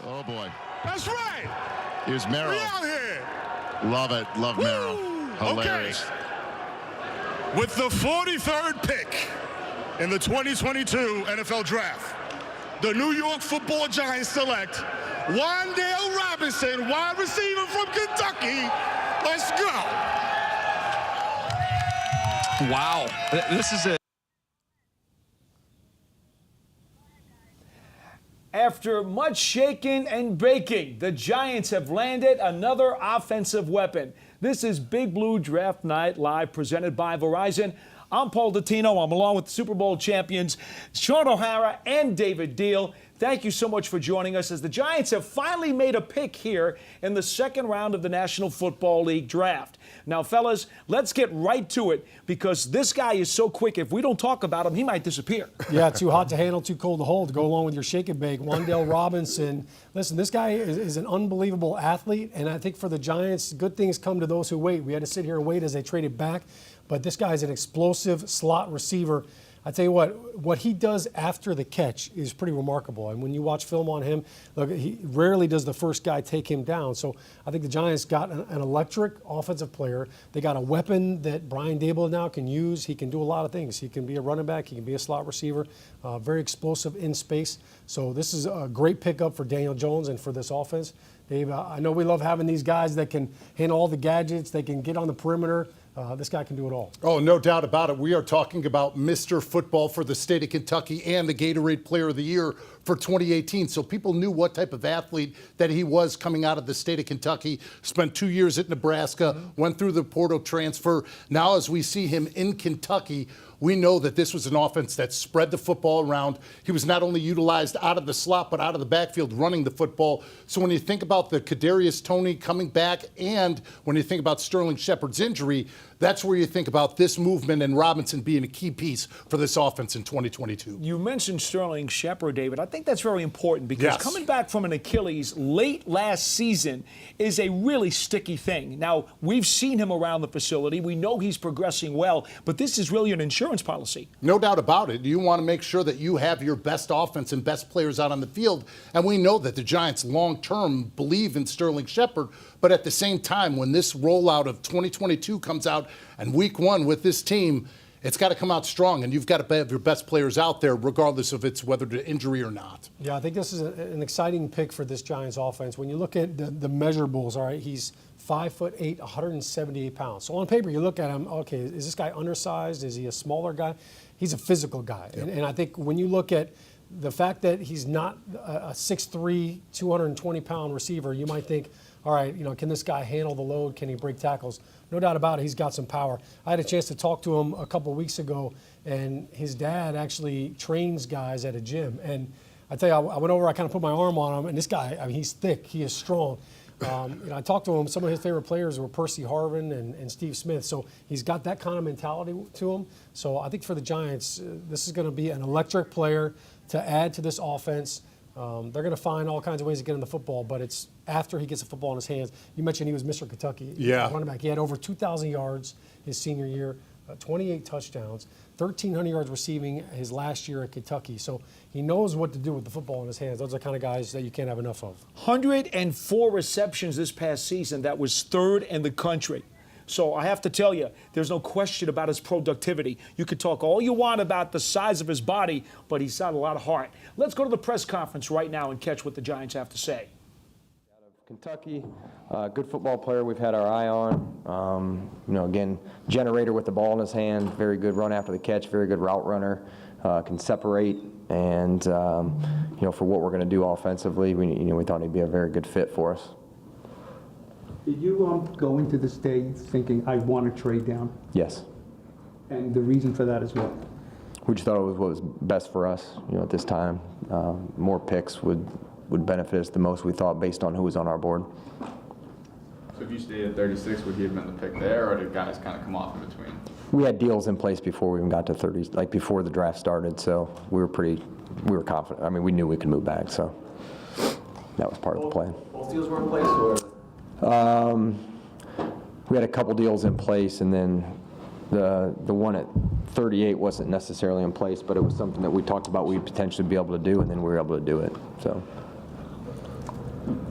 Oh, boy. That's right. Here's Merrill. We out here. Love it. Love Woo! Merrill. Hilarious. Okay. With the 43rd pick in the 2022 NFL Draft, the New York Football Giants select Wan'Dale Robinson, wide receiver from Kentucky. Let's go. Wow. This is a After much shaking and baking, the Giants have landed another offensive weapon. This is Big Blue Draft Night Live, presented by Verizon. I'm Paul Dottino. I'm along with the Super Bowl champions, Sean O'Hara and David Deal. Thank you so much for joining us as the Giants have finally made a pick here in the second round of the National Football League draft. Now, fellas, let's get right to it because this guy is so quick. If we don't talk about him, he might disappear. Yeah, too hot to handle, too cold to hold, to go along with your shake and bake. Wan'Dale Robinson. Listen, this guy is an unbelievable athlete, and I think for the Giants, good things come to those who wait. We had to sit here and wait as they traded back, but this guy is an explosive slot receiver. I tell you what he does after the catch is pretty remarkable. And when you watch film on him, look, he rarely does the first guy take him down. So I think the Giants got an electric offensive player. They got a weapon that Brian Daboll now can use. He can do a lot of things. He can be a running back. He can be a slot receiver. Very explosive in space. So this is a great pickup for Daniel Jones and for this offense. Dave, I know we love having these guys that can handle all the gadgets. They can get on the perimeter. This guy can do it all. Oh, no doubt about it. We are talking about Mr. Football for the state of Kentucky and the Gatorade Player of the Year for 2018. So people knew what type of athlete that he was coming out of the state of Kentucky. Spent 2 years at Nebraska, went through the portal transfer. Now as we see him in Kentucky, we know that this was an offense that spread the football around. He was not only utilized out of the slot, but out of the backfield running the football. So when you think about the Kadarius Toney coming back and when you think about Sterling Shepard's injury, that's where you think about this movement and Robinson being a key piece for this offense in 2022. You mentioned Sterling Shepard, David. I think that's very important because coming back from an Achilles late last season is a really sticky thing. Now, we've seen him around the facility. We know he's progressing well, but this is really an insurance policy. No doubt about it. You want to make sure that you have your best offense and best players out on the field. And we know that the Giants long-term believe in Sterling Shepard. But at the same time, when this rollout of 2022 comes out and week one with this team, it's got to come out strong, and you've got to have your best players out there, regardless of it's whether to injury or not. Yeah, I think this is an exciting pick for this Giants offense. When you look at the measurables, all right, he's 5'8", 178 pounds. So on paper, you look at him, okay, is this guy undersized? Is he a smaller guy? He's a physical guy. Yep. And I think when you look at the fact that he's not a 6'3", 220-pound receiver, you might think, all right, can this guy handle the load? Can he break tackles? No doubt about it, he's got some power. I had a chance to talk to him a couple of weeks ago, and his dad actually trains guys at a gym. And I tell you, I went over, I kind of put my arm on him, and this guy, I mean, he's thick, he is strong. I talked to him, some of his favorite players were Percy Harvin and Steve Smith. So he's got that kind of mentality to him. So I think for the Giants, this is going to be an electric player to add to this offense. They're going to find all kinds of ways to get him the football, but it's after he gets the football in his hands. You mentioned he was Mr. Kentucky. Yeah. Running back. He had over 2,000 yards his senior year, 28 touchdowns, 1,300 yards receiving his last year at Kentucky. So he knows what to do with the football in his hands. Those are the kind of guys that you can't have enough of. 104 receptions this past season. That was third in the country. So I have to tell you, there's no question about his productivity. You could talk all you want about the size of his body, but he's got a lot of heart. Let's go to the press conference right now and catch what the Giants have to say. Out of Kentucky, good football player we've had our eye on. Again, generator with the ball in his hand, very good run after the catch, very good route runner, can separate. And, for what we're going to do offensively, we thought he'd be a very good fit for us. Did you go into this day thinking, I want to trade down? Yes. And the reason for that is what? We just thought it was what was best for us, at this time. More picks would benefit us the most, we thought, based on who was on our board. So if you stayed at 36, would he have been the pick there, or did guys kind of come off in between? We had deals in place before we even got to 30, like before the draft started, so we were confident. I mean, we knew we could move back, so that was part of the plan. Both deals were in place, or? We had a couple deals in place, and then the one at 38 wasn't necessarily in place, but it was something that we talked about we'd potentially be able to do, and then we were able to do it. So.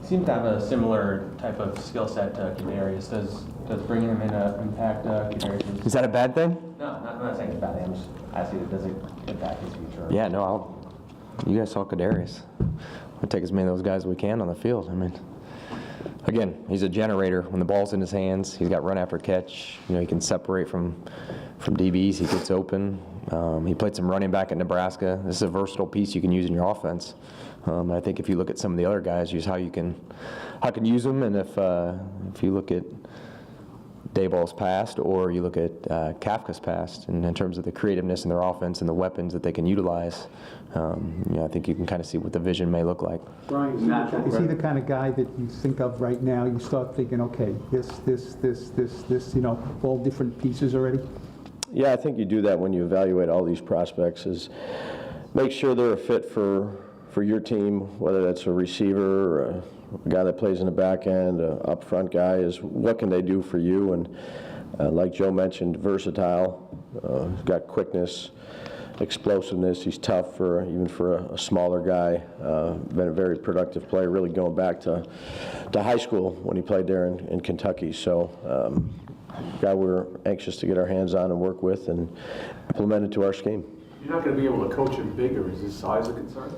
Seems to have a similar type of skill set to Kadarius. Does bringing him in impact Kadarius? Is that a bad thing? No, I'm not saying it's a bad thing. I'm just asking, does it impact his future? Yeah, no, you guys saw Kadarius. We'll take as many of those guys as we can on the field. I mean, again, he's a generator. When the ball's in his hands, he's got run after catch. You know, he can separate from DBs. He gets open. He played some running back at Nebraska. This is a versatile piece you can use in your offense. I think if you look at some of the other guys, just how you can use them, and if you look at Dayball's past, or you look at Kafka's past, and in terms of the creativeness in their offense and the weapons that they can utilize, I think you can kind of see what the vision may look like. Brian, is he the kind of guy that you think of right now? You start thinking, okay, this, all different pieces already? Yeah, I think you do that when you evaluate all these prospects, is make sure they're a fit for your team, whether that's a receiver or a guy that plays in the back end, an up front guy, is what can they do for you? And like Joe mentioned, versatile, he's got quickness, explosiveness. He's tough even for a smaller guy. Been a very productive player, really going back to high school when he played there in Kentucky. So guy we're anxious to get our hands on and work with and implement into our scheme. You're not going to be able to coach him bigger. Is his size a concern?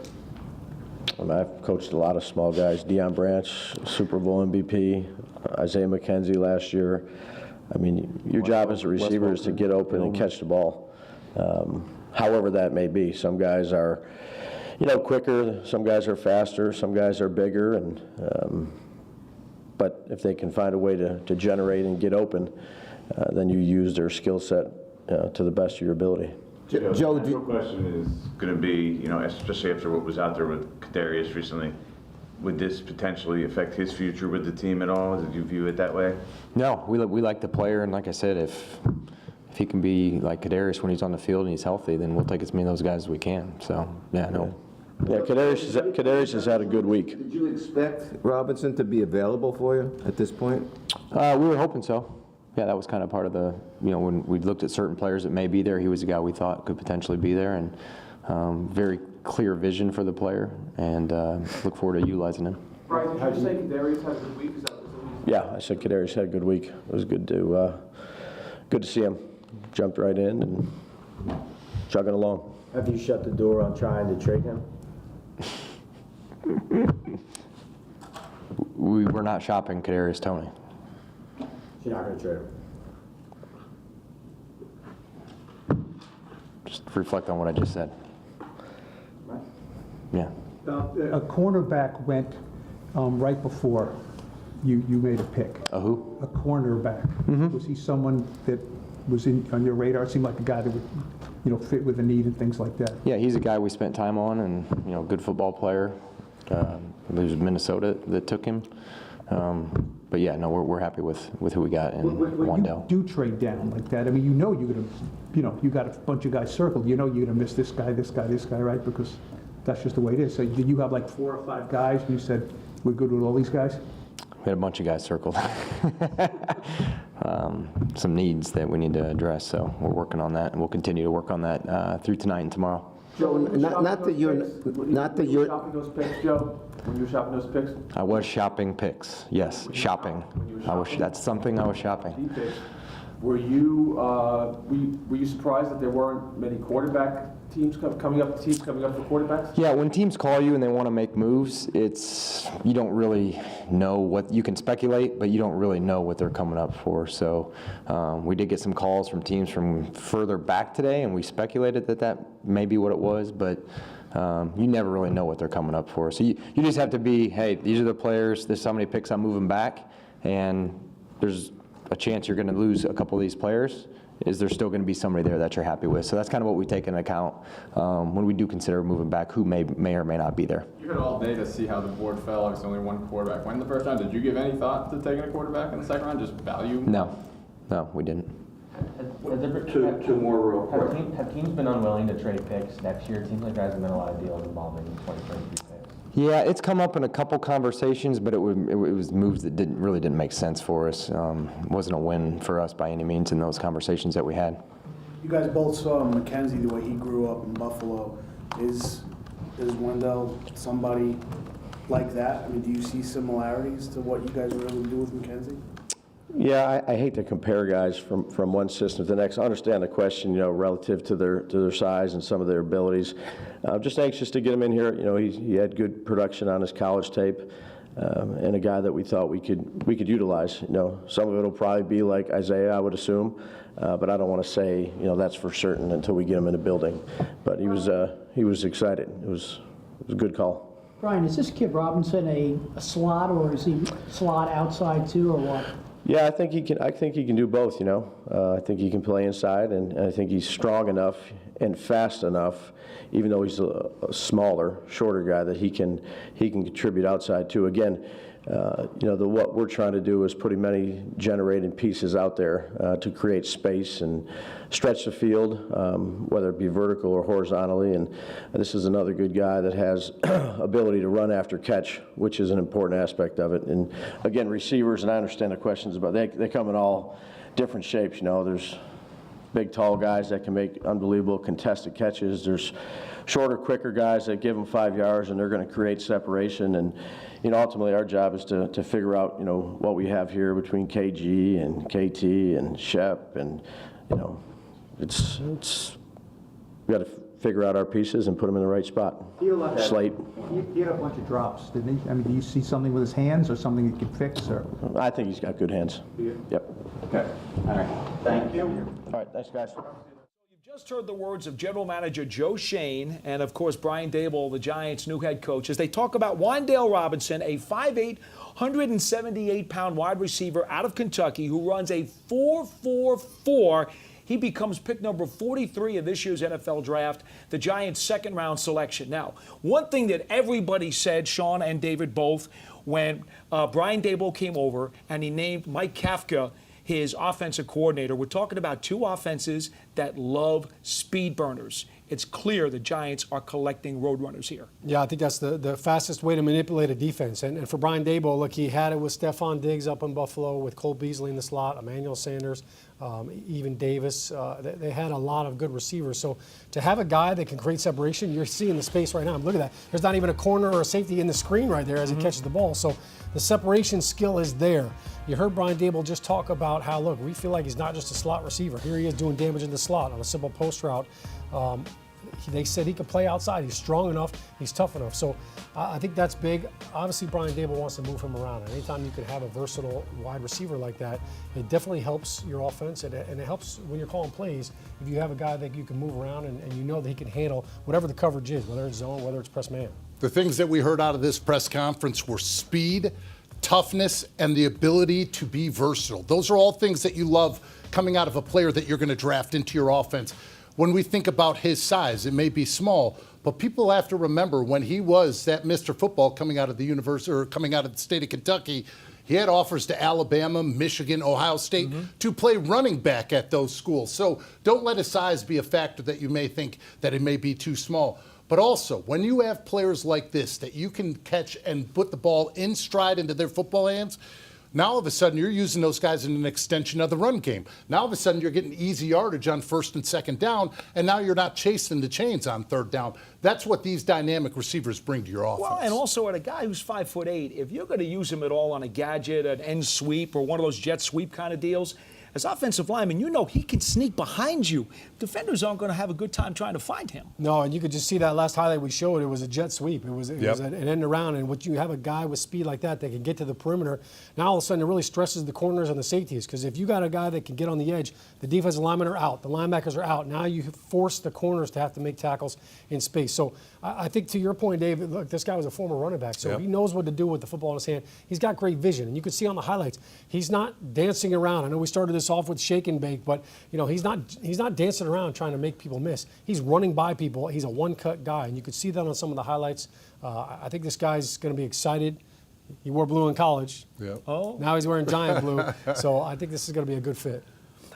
I've coached a lot of small guys. Deion Branch, Super Bowl MVP, Isaiah McKenzie last year. I mean, your job as a receiver is to get open and catch the ball, however that may be. Some guys are, quicker. Some guys are faster. Some guys are bigger. But if they can find a way to generate and get open, then you use their skill set to the best of your ability. Joe, the question is going to be, especially after what was out there with Kadarius recently, would this potentially affect his future with the team at all? Did you view it that way? No, we like the player, and like I said, if he can be like Kadarius when he's on the field and he's healthy, then we'll take as many of those guys as we can. So, yeah, no. Yeah, Kadarius has had a good week. Did you expect Robinson to be available for you at this point? We were hoping so. Yeah, that was kind of part of the, when we looked at certain players that may be there, he was a guy we thought could potentially be there, and very clear vision for the player, and look forward to utilizing him. Brian, did you say Kadarius had a good week? Is that Yeah, I said Kadarius had a good week. It was good to see him. Jumped right in and chugging along. Have you shut the door on trying to trade him? We were not shopping Kadarius Toney. You're not going to trade him? Just reflect on what I just said. Right. Yeah. A cornerback went right before you made a pick. A who? A cornerback. Was he someone that was on your radar? It seemed like a guy that would, fit with the need and things like that. Yeah, he's a guy we spent time on, and good football player. It was Minnesota that took him. But yeah, no, we're happy with who we got in Wan'Dale. You do trade down like that. I mean, you're gonna, you got a bunch of guys circled. You're gonna miss this guy, right? Because that's just the way it is. So did you have like 4 or 5 guys, and you said we're good with all these guys? We had a bunch of guys circled. Some needs that we need to address, so we're working on that, and we'll continue to work on that through tonight and tomorrow. Joe, not that you're shopping those picks, Joe? When you were shopping those picks? I was shopping picks. Yes, shopping. That's something I was shopping. Were you surprised that there weren't many quarterback teams coming up for quarterbacks? Yeah, when teams call you and they want to make moves, you don't really know what you can speculate, but you don't really know what they're coming up for. So we did get some calls from teams from further back today, and we speculated that may be what it was, but you never really know what they're coming up for. So you just have to be, hey, these are the players, this is how many picks I'm moving back, and there's a chance you're going to lose a couple of these players. Is there still going to be somebody there that you're happy with? So that's kind of what we take into account when we do consider moving back, who may or may not be there. You had all day to see how the board fell. Obviously only one quarterback went in the first round. Did you give any thought to taking a quarterback in the second round, just value? No, we didn't. Two more real quick. Have teams been unwilling to trade picks next year? It seems like there hasn't been a lot of deals involving 2023 picks. Yeah, it's come up in a couple conversations, but it was moves that really didn't make sense for us. It wasn't a win for us by any means in those conversations that we had. You guys both saw McKenzie, the way he grew up in Buffalo. Is Wan'Dale somebody like that? I mean, do you see similarities to what you guys were able to do with McKenzie? Yeah, I hate to compare guys from one system to the next. I understand the question, relative to their size and some of their abilities. I'm just anxious to get him in here. He had good production on his college tape, and a guy that we thought we could utilize. Some of it will probably be like Isaiah, I would assume, but I don't want to say that's for certain until we get him in the building. But he was excited. It was a good call. Brian, is this kid Robinson a slot, or is he slot outside too, or what? Yeah, I think he can do both. I think he can play inside, and I think he's strong enough and fast enough, even though he's a smaller, shorter guy, that he can contribute outside too. Again, what we're trying to do is putting many generating pieces out there to create space and stretch the field, whether it be vertical or horizontally. And this is another good guy that has ability to run after catch, which is an important aspect of it. And again, receivers, and I understand the questions about they come in all different shapes. There's big, tall guys that can make unbelievable contested catches. There's shorter, quicker guys that give them 5 yards and they're going to create separation. And ultimately our job is to figure out what we have here between KG and KT and Shep, and it's we got to figure out our pieces and put them in the right spot. Slate. He had a bunch of drops, didn't he? I mean, do you see something with his hands or something he can fix? Or? I think he's got good hands. Yep. Okay. All right. Thank you. All right. Thanks, guys. You've just heard the words of General Manager Joe Schoen and, of course, Brian Daboll, the Giants' new head coach, as they talk about Wan'Dale Robinson, a 5'8", 178-pound wide receiver out of Kentucky who runs a 4.44. He becomes pick number 43 of this year's NFL draft, the Giants' second-round selection. Now, one thing that everybody said, Sean and David both, when Brian Daboll came over and he named Mike Kafka his offensive coordinator, we're talking about two offenses that love speed burners. It's clear the Giants are collecting roadrunners here. Yeah, I think that's the fastest way to manipulate a defense. And for Brian Daboll, look, he had it with Stephon Diggs up in Buffalo, with Cole Beasley in the slot, Emmanuel Sanders, even Davis. They had a lot of good receivers. So to have a guy that can create separation, you're seeing the space right now. Look at that. There's not even a corner or a safety in the screen right there as he catches the ball. So the separation skill is there. You heard Brian Daboll just talk about how, look, we feel like he's not just a slot receiver. Here he is doing damage in the slot on a simple post route. They said he could play outside. He's strong enough. He's tough enough. So I think that's big. Obviously, Brian Daboll wants to move him around. And anytime you can have a versatile wide receiver like that, it definitely helps your offense. And it helps when you're calling plays if you have a guy that you can move around and you know that he can handle whatever the coverage is, whether it's zone, whether it's press man. The things that we heard out of this press conference were speed, toughness, and the ability to be versatile. Those are all things that you love coming out of a player that you're going to draft into your offense. When we think about his size, it may be small, but people have to remember when he was that Mr. Football coming out of the university or coming out of the state of Kentucky, he had offers to Alabama, Michigan, Ohio State to play running back at those schools. So don't let his size be a factor that you may think that it may be too small. But also, when you have players like this that you can catch and put the ball in stride into their football hands, now all of a sudden you're using those guys in an extension of the run game. Now all of a sudden you're getting easy yardage on first and second down, and now you're not chasing the chains on third down. That's what these dynamic receivers bring to your offense. Well, and also at a guy who's 5'8", if you're going to use him at all on a gadget, an end sweep, or one of those jet sweep kind of deals, as offensive lineman, you know he can sneak behind you. Defenders aren't going to have a good time trying to find him. No, and you could just see that last highlight we showed. It was a jet sweep. It was an end around, and what you have a guy with speed like that can get to the perimeter. Now all of a sudden it really stresses the corners and the safeties, because if you got a guy that can get on the edge, the defensive linemen are out, the linebackers are out. Now you force the corners to have to make tackles in space. So I think to your point, Dave, look, this guy was a former running back, so he knows what to do with the football in his hand. He's got great vision, and you can see on the highlights, he's not dancing around. I know we started this off with shake and bake, but he's not dancing around trying to make people miss. He's running by people. He's a one-cut guy, and you could see that on some of the highlights. I think this guy's going to be excited. He wore blue in college. Oh. Now he's wearing giant blue, so I think this is going to be a good fit.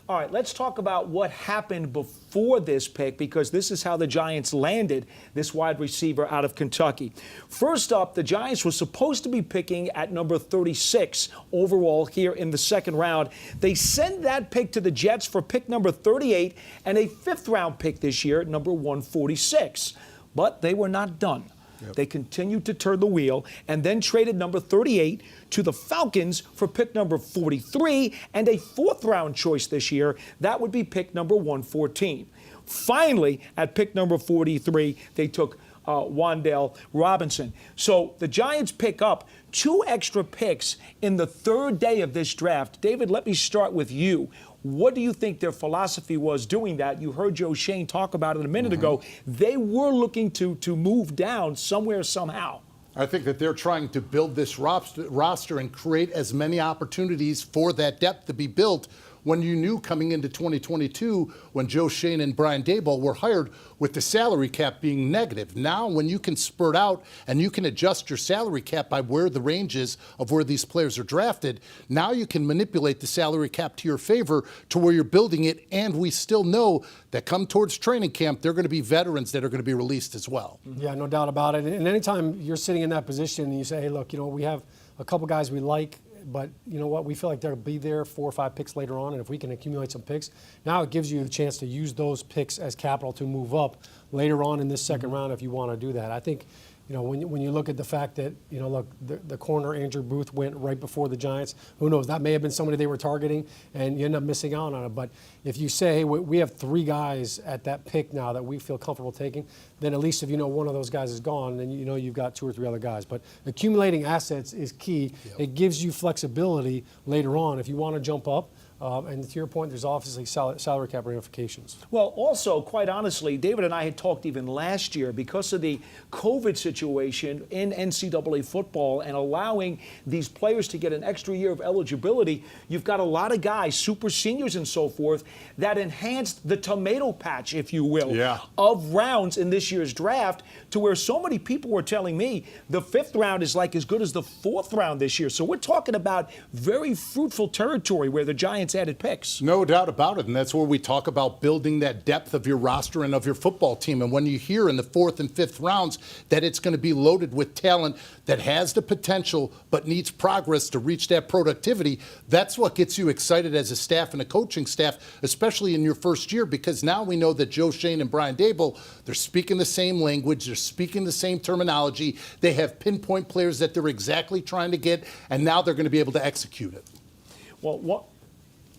All right, let's talk about what happened before this pick, because this is how the Giants landed this wide receiver out of Kentucky. First up, the Giants were supposed to be picking at number 36 overall here in the second round. They send that pick to the Jets for pick number 38 and a fifth-round pick this year at number 146. But they were not done. They continued to turn the wheel and then traded number 38 to the Falcons for pick number 43 and a 4th-round choice this year. That would be pick number 114. Finally, at pick number 43, they took Wan'Dale Robinson. So the Giants pick up 2 extra picks in the 3rd day of this draft. David, let me start with you. What do you think their philosophy was doing that? You heard Joe Shane talk about it a minute ago. They were looking to move down somewhere, somehow. I think that they're trying to build this roster and create as many opportunities for that depth to be built when you knew coming into 2022 when Joe Shane and Brian Daboll were hired with the salary cap being negative. Now when you can spurt out and you can adjust your salary cap by where the range is of where these players are drafted, now you can manipulate the salary cap to your favor to where you're building it, and we still know that come towards training camp, they're going to be veterans that are going to be released as well. Yeah, no doubt about it. And anytime you're sitting in that position and you say, hey, look, we have a couple guys we like, but you know what? We feel like they'll be there 4 or 5 picks later on, and if we can accumulate some picks, now it gives you the chance to use those picks as capital to move up later on in this second round if you want to do that. I think, when you look at the fact that, look, the corner Andrew Booth went right before the Giants. Who knows? That may have been somebody they were targeting, and you end up missing out on it. But if you say, hey, we have 3 guys at that pick now that we feel comfortable taking, then at least if one of those guys is gone, then you've got 2 or 3 other guys. But accumulating assets is key. Yep. It gives you flexibility later on if you want to jump up. And to your point, there's obviously salary cap ramifications. Well, also, quite honestly, David and I had talked even last year because of the COVID situation in NCAA football and allowing these players to get an extra year of eligibility. You've got a lot of guys, super seniors and so forth, that enhanced the tomato patch, if you will, of rounds in this year's draft, to where so many people were telling me the 5th round is like as good as the 4th round this year. So we're talking about very fruitful territory where the Giants added picks. No doubt about it, and that's where we talk about building that depth of your roster and of your football team. And when you hear in the 4th and 5th rounds that it's going to be loaded with talent that has the potential but needs progress to reach that productivity, that's what gets you excited as a staff and a coaching staff, especially in your first year, because now we know that Joe Shane and Brian Daboll, they're speaking the same language, they're speaking the same terminology, they have pinpoint players that they're exactly trying to get, and now they're going to be able to execute it. Well,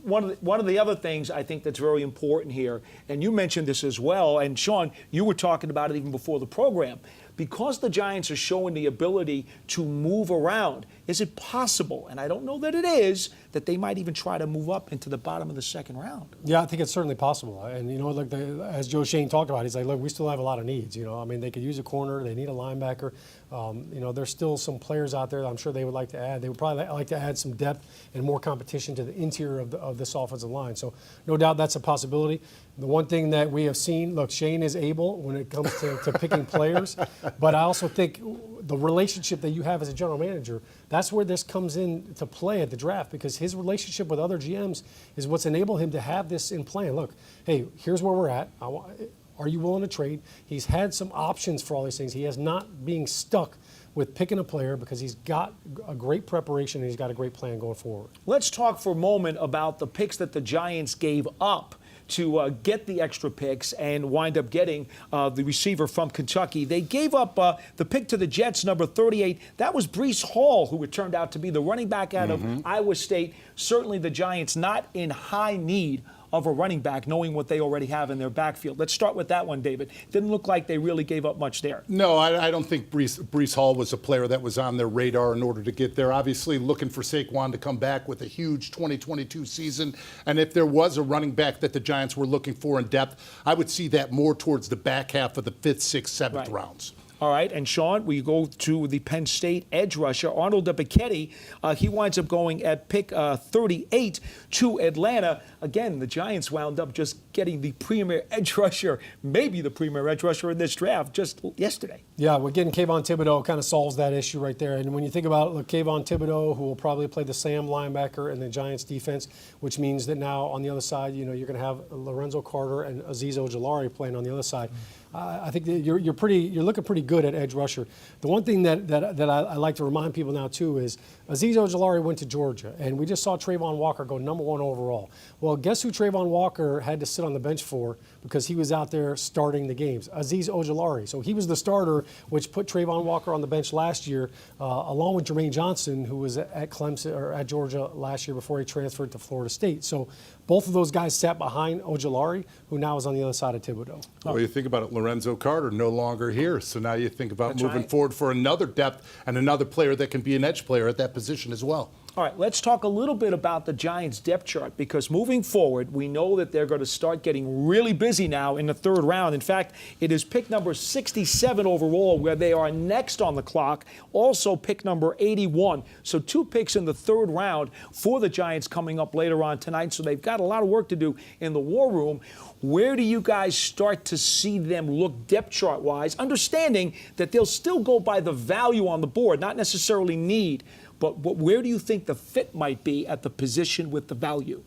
one of the other things I think that's very important here, and you mentioned this as well, and Sean, you were talking about it even before the program, because the Giants are showing the ability to move around, is it possible, and I don't know that it is, that they might even try to move up into the bottom of the 2nd round? Yeah, I think it's certainly possible. And, like as Joe Shane talked about, he's like, look, we still have a lot of needs. They could use a corner. They need a linebacker. There's still some players out there that I'm sure they would like to add. They would probably like to add some depth and more competition to the interior of this offensive line. So no doubt that's a possibility. The one thing that we have seen, look, Shane is able when it comes to picking players, but I also think the relationship that you have as a general manager, that's where this comes in to play at the draft, because his relationship with other GMs is what's enabled him to have this in play. And look, hey, here's where we're at. Are you willing to trade? He's had some options for all these things. He is not being stuck with picking a player because he's got a great preparation and he's got a great plan going forward. Let's talk for a moment about the picks that the Giants gave up to get the extra picks and wind up getting the receiver from Kentucky. They gave up the pick to the Jets, number 38. That was Breece Hall, who it turned out to be the running back out of Iowa State. Certainly the Giants not in high need of a running back, knowing what they already have in their backfield. Let's start with that one, David. Didn't look like they really gave up much there. No, I don't think Breece Hall was a player that was on their radar in order to get there. Obviously, looking for Saquon to come back with a huge 2022 season. And if there was a running back that the Giants were looking for in depth, I would see that more towards the back half of the 5th, 6th, 7th rounds. All right, and Sean, we go to the Penn State edge rusher, Arnold Ebiketie. He winds up going at pick 38 to Atlanta. Again, the Giants wound up just getting the premier edge rusher, maybe the premier edge rusher in this draft just yesterday. Yeah, we're getting Kayvon Thibodeau kind of solves that issue right there. And when you think about it, look, Kayvon Thibodeau, who will probably play the Sam linebacker in the Giants defense, which means that now on the other side, you're going to have Lorenzo Carter and Azeez Ojulari playing on the other side. I think that you're looking pretty good at edge rusher. The one thing that I like to remind people now too is Azeez Ojulari went to Georgia, and we just saw Trayvon Walker go #1 overall. Well, guess who Trayvon Walker had to sit on the bench for because he was out there starting the games? Azeez Ojulari. So he was the starter, which put Trayvon Walker on the bench last year, along with Jermaine Johnson, who was at Clemson or at Georgia last year before he transferred to Florida State. So both of those guys sat behind Ojulari, who now is on the other side of Thibodeau. Well, you think about it, Lorenzo Carter no longer here. So now you think about moving forward for another depth and another player that can be an edge player at that position as well. All right, let's talk a little bit about the Giants' depth chart, because moving forward, we know that they're going to start getting really busy now in the third round. In fact, it is pick number 67 overall where they are next on the clock, also pick number 81. So 2 picks in the third round for the Giants coming up later on tonight. So they've got a lot of work to do in the war room. Where do you guys start to see them look depth chart-wise, understanding that they'll still go by the value on the board, not necessarily need? But where do you think the fit might be at the position with the value?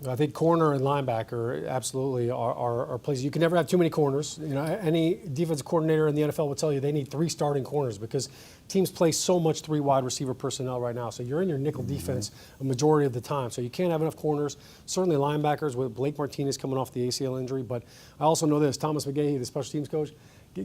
I think corner and linebacker absolutely are places. You can never have too many corners. You know, any defensive coordinator in the NFL will tell you they need 3 starting corners because teams play so much 3 wide receiver personnel right now. So you're in your nickel defense a majority of the time. So you can't have enough corners. Certainly linebackers with Blake Martinez coming off the ACL injury. But I also know this, Thomas McGahee, the special teams coach,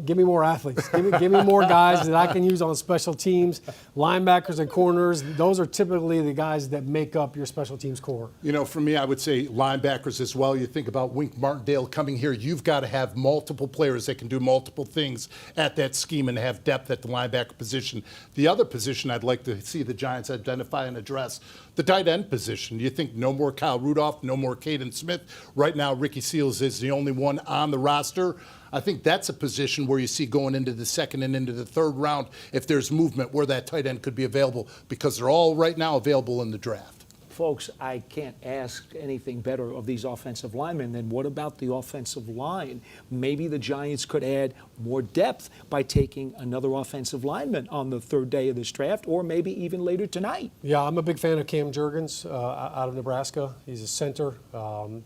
give me more athletes. Give me more guys that I can use on special teams. Linebackers and corners, those are typically the guys that make up your special teams core. You know, for me, I would say linebackers as well. You think about Wink Martindale coming here. You've got to have multiple players that can do multiple things at that scheme and have depth at the linebacker position. The other position I'd like to see the Giants identify and address, the tight end position. You think no more Kyle Rudolph, no more Caden Smith. Right now, Ricky Seals is the only one on the roster. I think that's a position where you see going into the second and into the third round, if there's movement, where that tight end could be available, because they're all right now available in the draft. Folks, I can't ask anything better of these offensive linemen than what about the offensive line? Maybe the Giants could add more depth by taking another offensive lineman on the third day of this draft, or maybe even later tonight. Yeah, I'm a big fan of Cam Jurgens out of Nebraska. He's a center,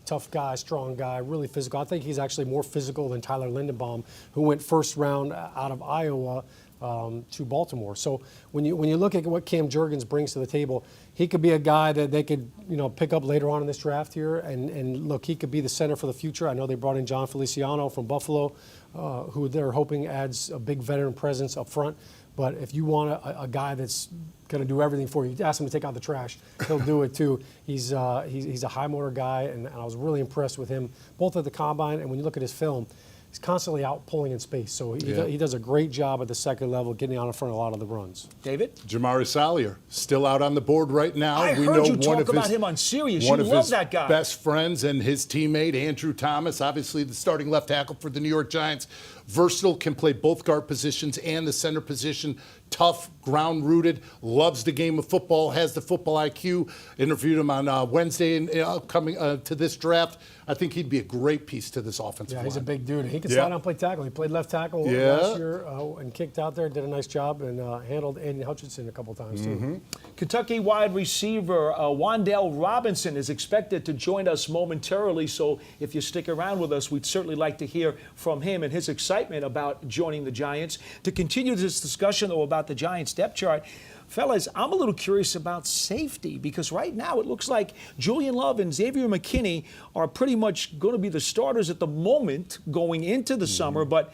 tough guy, strong guy, really physical. I think he's actually more physical than Tyler Lindenbaum, who went first round out of Iowa to Baltimore. So when you look at what Cam Jurgens brings to the table, he could be a guy that they could pick up later on in this draft here, and look, he could be the center for the future. I know they brought in John Feliciano from Buffalo, who they're hoping adds a big veteran presence up front. But if you want a guy that's going to do everything for you, ask him to take out the trash, he'll do it too. He's a high motor guy, and I was really impressed with him both at the combine and when you look at his film. He's constantly out pulling in space, so he does a great job at the second level, getting out in front of a lot of the runs. David? Jamari Salyer, still out on the board right now. I heard you talk about him on Sirius. You love that guy. Best friends and his teammate, Andrew Thomas, obviously the starting left tackle for the New York Giants. Versatile, can play both guard positions and the center position. Tough, ground-rooted, loves the game of football, has the football IQ. Interviewed him on Wednesday and coming to this draft. I think he'd be a great piece to this offensive line. He's a big dude. He can slide down and play tackle. He played left tackle last year and kicked out there, did a nice job, and handled Aiden Hutchinson a couple times too. Kentucky wide receiver Wan'Dale Robinson is expected to join us momentarily, so if you stick around with us, we'd certainly like to hear from him and his excitement about joining the Giants. To continue this discussion, though, about the Giants depth chart, fellas, I'm a little curious about safety, because right now it looks like Julian Love and Xavier McKinney are pretty much going to be the starters at the moment going into the summer, but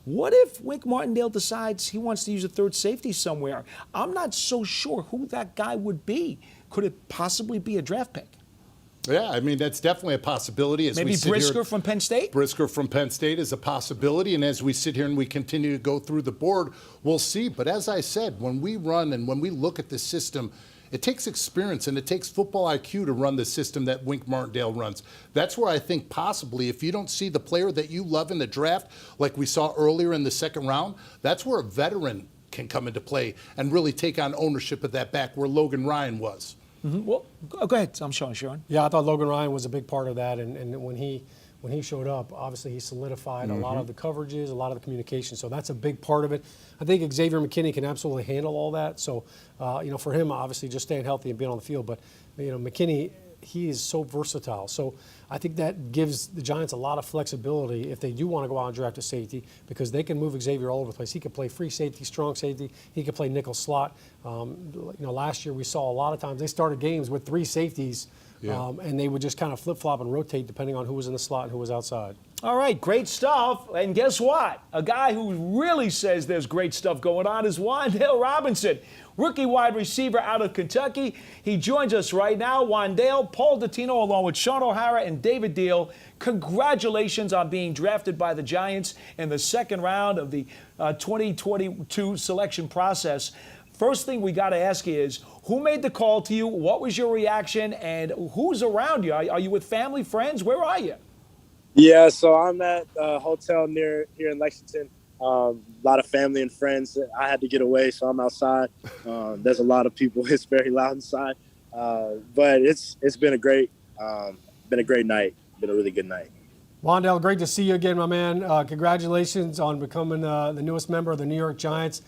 what if Wink Martindale decides he wants to use a third safety somewhere? I'm not so sure who that guy would be. Could it possibly be a draft pick? Yeah, I mean, that's definitely a possibility. Maybe Brisker from Penn State? Brisker from Penn State is a possibility, and as we sit here and we continue to go through the board, we'll see. But as I said, when we run and when we look at the system, it takes experience and it takes football IQ to run the system that Wink Martindale runs. That's where I think possibly if you don't see the player that you love in the draft, like we saw earlier in the second round, that's where a veteran can come into play and really take on ownership of that back, where Logan Ryan was. Well, go ahead. I'm Sean. Yeah, I thought Logan Ryan was a big part of that, and when he showed up, obviously he solidified a lot of the coverages, a lot of the communication. So that's a big part of it. I think Xavier McKinney can absolutely handle all that. So, for him, obviously, just staying healthy and being on the field. But, McKinney, he is so versatile. So I think that gives the Giants a lot of flexibility if they do want to go out and draft a safety, because they can move Xavier all over the place. He can play free safety, strong safety. He can play nickel slot. Last year we saw a lot of times they started games with 3 safeties, and they would just kind of flip-flop and rotate depending on who was in the slot and who was outside. All right, great stuff. And guess what? A guy who really says there's great stuff going on is Wan'Dale Robinson, rookie wide receiver out of Kentucky. He joins us right now. Wan'Dale, Paul Dottino, along with Sean O'Hara and David Deal, congratulations on being drafted by the Giants in the second round of the 2022 selection process. First thing we got to ask you is, who made the call to you? What was your reaction? And who's around you? Are you with family, friends? Where are you? Yeah, so I'm at a hotel near here in Lexington. A lot of family and friends. I had to get away, so I'm outside. There's a lot of people. It's very loud inside, but it's been a great night. Been a really good night. Wan'Dale, great to see you again, my man. Congratulations on becoming the newest member of the New York Giants.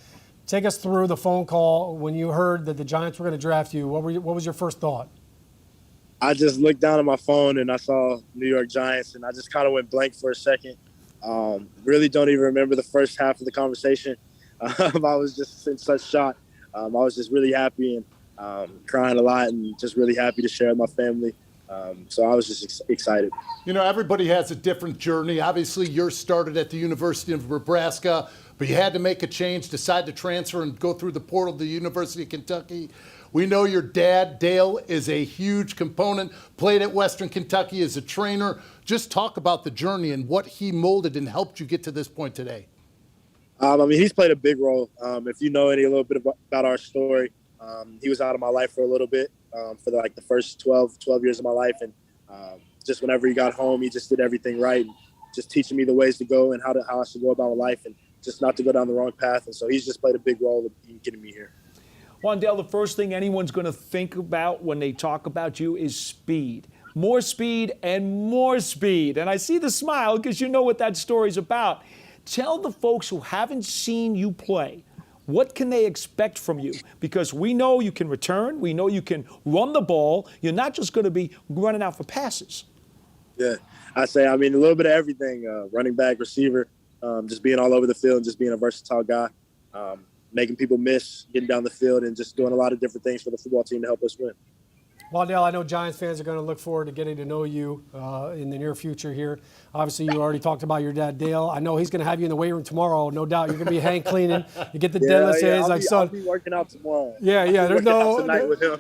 Take us through the phone call when you heard that the Giants were going to draft you. What was your first thought? I just looked down at my phone and I saw New York Giants, and I just kind of went blank for a second. Really don't even remember the first half of the conversation. I was just in such shock. I was just really happy and crying a lot, and just really happy to share with my family. So I was just excited. Everybody has a different journey. Obviously, yours started at the University of Nebraska, but you had to make a change, decide to transfer and go through the portal to the University of Kentucky. We know your dad, Dale, is a huge component, played at Western Kentucky as a trainer. Just talk about the journey and what he molded and helped you get to this point today. He's played a big role. If you know a little bit about our story, he was out of my life for a little bit, for the first 12 years of my life. And just whenever he got home, he just did everything right, and just teaching me the ways to go and how I should go about my life, and just not to go down the wrong path. And so he's just played a big role in getting me here. Wan'Dale, the first thing anyone's going to think about when they talk about you is speed. More speed and more speed. And I see the smile because you know what that story's about. Tell the folks who haven't seen you play, what can they expect from you? Because we know you can return. We know you can run the ball. You're not just going to be running out for passes. Yeah, a little bit of everything. Running back, receiver, just being all over the field and just being a versatile guy. Making people miss, getting down the field, and just doing a lot of different things for the football team to help us win. Wan'Dale, I know Giants fans are going to look forward to getting to know you in the near future here. Obviously, you already talked about your dad, Dale. I know he's going to have you in the weight room tomorrow. No doubt you're going to be hang cleaning. You get the deadlift hands. I'll be working out tomorrow. Yeah. There's no tonight with him.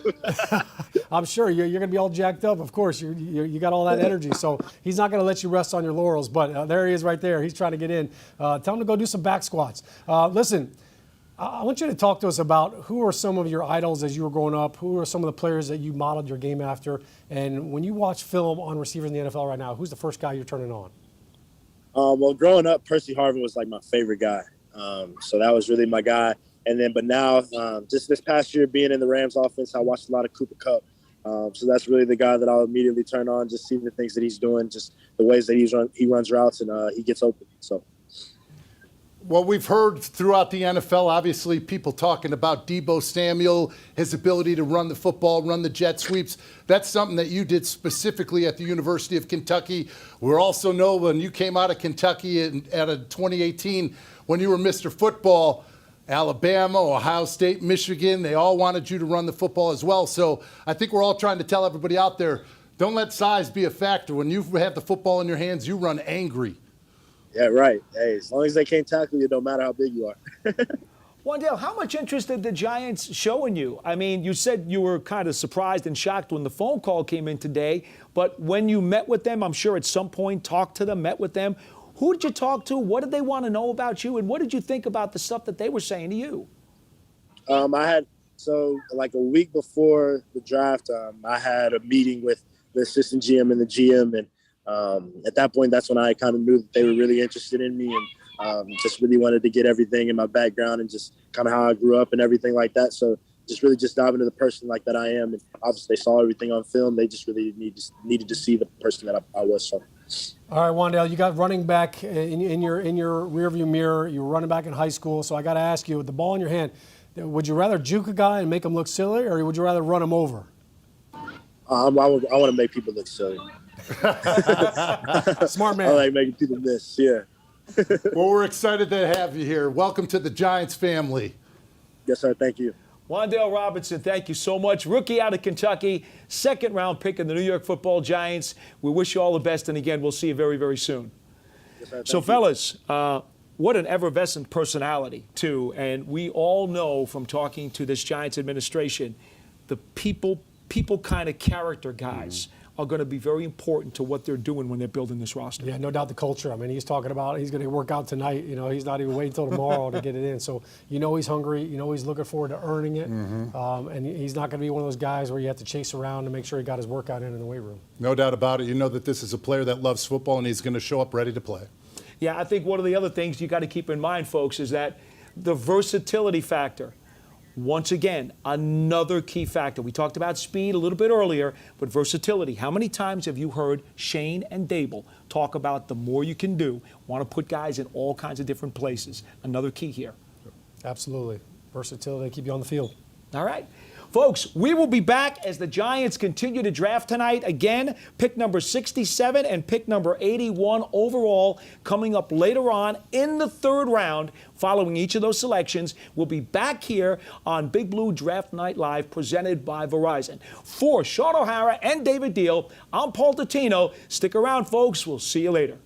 I'm sure you're going to be all jacked up. Of course, you got all that energy. So he's not going to let you rest on your laurels. But there he is right there. He's trying to get in. Tell him to go do some back squats. Listen. I want you to talk to us about who are some of your idols as you were growing up, who are some of the players that you modeled your game after, and when you watch film on receivers in the NFL right now, who's the first guy you're turning on? Well, growing up, Percy Harvin was my favorite guy. So that was really my guy. But now, just this past year being in the Rams offense, I watched a lot of Cooper Kupp. So that's really the guy that I'll immediately turn on, just seeing the things that he's doing, just the ways that he runs routes and he gets open. So. Well, we've heard throughout the NFL, obviously, people talking about Deebo Samuel, his ability to run the football, run the jet sweeps. That's something that you did specifically at the University of Kentucky. We also know when you came out of Kentucky at a 2018, when you were Mr. Football, Alabama, Ohio State, Michigan, they all wanted you to run the football as well. So I think we're all trying to tell everybody out there, don't let size be a factor. When you have the football in your hands, you run angry. Yeah, right. Hey, as long as they can't tackle you, no matter how big you are. Wan'Dale, how much interest did the Giants show in you? You said you were kind of surprised and shocked when the phone call came in today, but when you met with them, I'm sure at some point talked to them, met with them. Who did you talk to? What did they want to know about you? And what did you think about the stuff that they were saying to you? A week before the draft, I had a meeting with the assistant GM and the GM, and at that point, that's when I kind of knew that they were really interested in me, and just really wanted to get everything in my background and just kind of how I grew up and everything like that. So just dive into the person like that I am. And obviously they saw everything on film. They just really needed to see the person that I was. So. All right, Wan'Dale, you got running back in your rearview mirror. You were running back in high school. So I got to ask you, with the ball in your hand, would you rather juke a guy and make him look silly, or would you rather run him over? I want to make people look silly. Smart man. I like making people miss. Yeah. Well, we're excited to have you here. Welcome to the Giants family. Yes, sir. Thank you. Wan'Dale Robinson, thank you so much. Rookie out of Kentucky, second-round pick in the New York Football Giants. We wish you all the best, and again, we'll see you very, very soon. Yes, sir. So, fellas, what an effervescent personality, too. And we all know from talking to this Giants administration, the people kind of character guys are going to be very important to what they're doing when they're building this roster. Yeah, no doubt the culture. I mean, he's talking about he's going to work out tonight. You know, he's not even waiting until tomorrow to get it in. So, you know, he's hungry. You know, he's looking forward to earning it. And he's not going to be one of those guys where you have to chase around to make sure he got his workout in the weight room. No doubt about it. You know that this is a player that loves football, and he's going to show up ready to play. Yeah, I think one of the other things you got to keep in mind, folks, is that the versatility factor. Once again, another key factor. We talked about speed a little bit earlier, but versatility. How many times have you heard Shane and Dable talk about the more you can do, want to put guys in all kinds of different places? Another key here. Absolutely. Versatility, keep you on the field. All right. Folks, we will be back as the Giants continue to draft tonight. Again, pick number 67 and pick number 81 overall coming up later on in the third round. Following each of those selections, we'll be back here on Big Blue Draft Night Live presented by Verizon. For Sean O'Hara and David Deal, I'm Paul Dottino. Stick around, folks. We'll see you later.